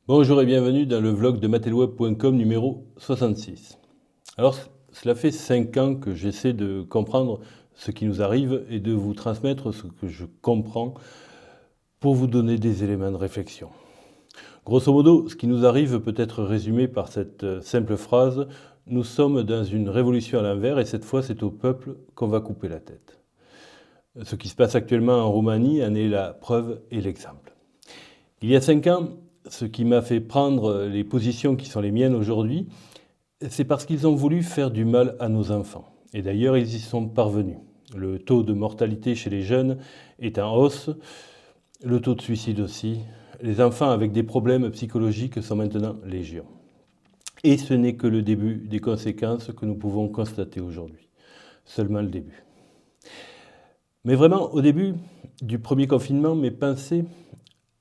Bonjour et bienvenue dans le vlog de matelweb.com numéro 66. Alors, cela fait 5 ans que j'essaie de comprendre ce qui nous arrive et de vous transmettre ce que je comprends pour vous donner des éléments de réflexion. Grosso modo, ce qui nous arrive peut être résumé par cette simple phrase: nous sommes dans une révolution à l'envers et cette fois c'est au peuple qu'on va couper la tête. Ce qui se passe actuellement en Roumanie en est la preuve et l'exemple. Il y a 5 ans, ce qui m'a fait prendre les positions qui sont les miennes aujourd'hui, c'est parce qu'ils ont voulu faire du mal à nos enfants. Et d'ailleurs, ils y sont parvenus. Le taux de mortalité chez les jeunes est en hausse, le taux de suicide aussi. Les enfants avec des problèmes psychologiques sont maintenant légion. Et ce n'est que le début des conséquences que nous pouvons constater aujourd'hui. Seulement le début. Mais vraiment, au début du premier confinement, mes pensées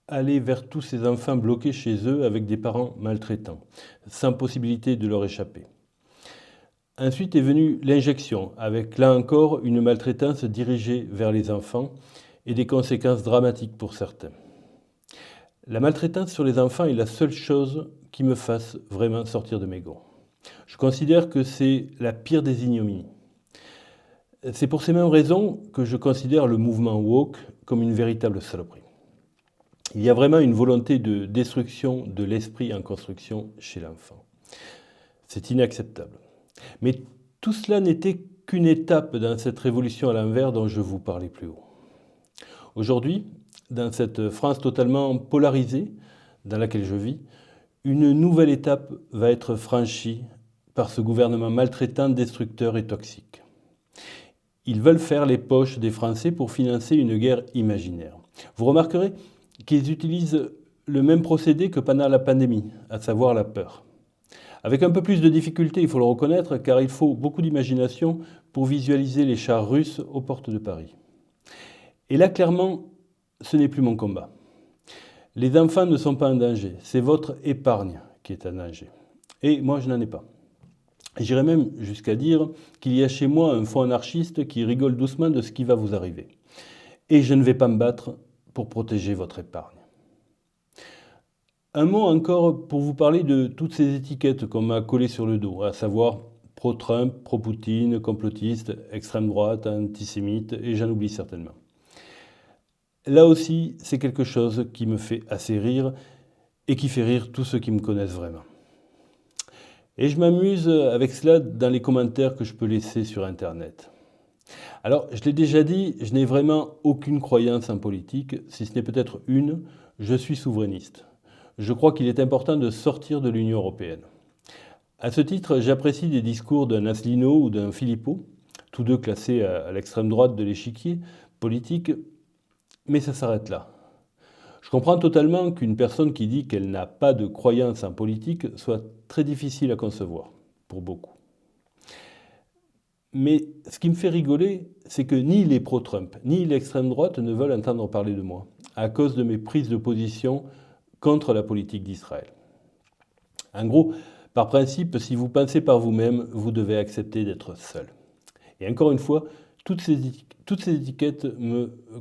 aller vers tous ces enfants bloqués chez eux avec des parents maltraitants, sans possibilité de leur échapper. Ensuite est venue l'injection, avec là encore une maltraitance dirigée vers les enfants et des conséquences dramatiques pour certains. La maltraitance sur les enfants est la seule chose qui me fasse vraiment sortir de mes gonds. Je considère que c'est la pire des ignominies. C'est pour ces mêmes raisons que je considère le mouvement woke comme une véritable saloperie. Il y a vraiment une volonté de destruction de l'esprit en construction chez l'enfant. C'est inacceptable. Mais tout cela n'était qu'une étape dans cette révolution à l'envers dont je vous parlais plus haut. Aujourd'hui, dans cette France totalement polarisée dans laquelle je vis, une nouvelle étape va être franchie par ce gouvernement maltraitant, destructeur et toxique. Ils veulent faire les poches des Français pour financer une guerre imaginaire. Vous remarquerez qu'ils utilisent le même procédé que pendant la pandémie, à savoir la peur. Avec un peu plus de difficulté, il faut le reconnaître, car il faut beaucoup d'imagination pour visualiser les chars russes aux portes de Paris. Et là, clairement, ce n'est plus mon combat. Les enfants ne sont pas en danger, c'est votre épargne qui est en danger. Et moi, je n'en ai pas. J'irais même jusqu'à dire qu'il y a chez moi un fond anarchiste qui rigole doucement de ce qui va vous arriver. Et je ne vais pas me battre pour protéger votre épargne. Un mot encore pour vous parler de toutes ces étiquettes qu'on m'a collées sur le dos, à savoir pro-Trump, pro-Poutine, complotiste, extrême droite, antisémite, et j'en oublie certainement. Là aussi, c'est quelque chose qui me fait assez rire et qui fait rire tous ceux qui me connaissent vraiment. Et je m'amuse avec cela dans les commentaires que je peux laisser sur Internet. Alors, je l'ai déjà dit, je n'ai vraiment aucune croyance en politique, si ce n'est peut-être une, je suis souverainiste. Je crois qu'il est important de sortir de l'Union européenne. À ce titre, j'apprécie des discours d'un Asselineau ou d'un Philippot, tous deux classés à l'extrême droite de l'échiquier politique, mais ça s'arrête là. Je comprends totalement qu'une personne qui dit qu'elle n'a pas de croyance en politique soit très difficile à concevoir, pour beaucoup. Mais ce qui me fait rigoler, c'est que ni les pro-Trump, ni l'extrême droite ne veulent entendre parler de moi, à cause de mes prises de position contre la politique d'Israël. En gros, par principe, si vous pensez par vous-même, vous devez accepter d'être seul. Et encore une fois, toutes ces étiquettes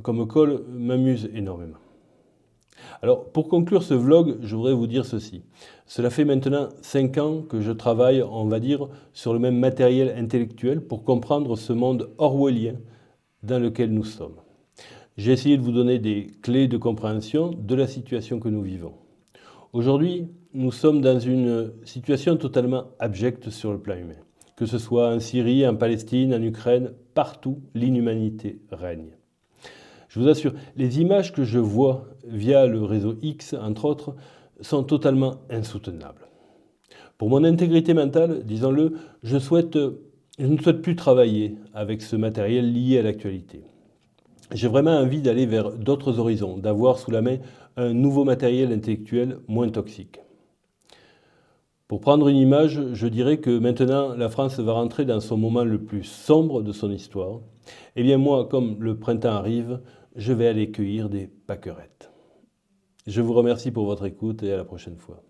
qu'on me colle m'amusent énormément. Alors, pour conclure ce vlog, je voudrais vous dire ceci. Cela fait maintenant 5 ans que je travaille, on va dire, sur le même matériel intellectuel pour comprendre ce monde orwellien dans lequel nous sommes. J'ai essayé de vous donner des clés de compréhension de la situation que nous vivons. Aujourd'hui, nous sommes dans une situation totalement abjecte sur le plan humain. Que ce soit en Syrie, en Palestine, en Ukraine, partout, l'inhumanité règne. Je vous assure, les images que je vois via le réseau X, entre autres, sont totalement insoutenables. Pour mon intégrité mentale, disons-le, je ne souhaite plus travailler avec ce matériel lié à l'actualité. J'ai vraiment envie d'aller vers d'autres horizons, d'avoir sous la main un nouveau matériel intellectuel moins toxique. Pour prendre une image, je dirais que maintenant la France va rentrer dans son moment le plus sombre de son histoire. Eh bien moi, comme le printemps arrive, je vais aller cueillir des pâquerettes. Je vous remercie pour votre écoute et à la prochaine fois.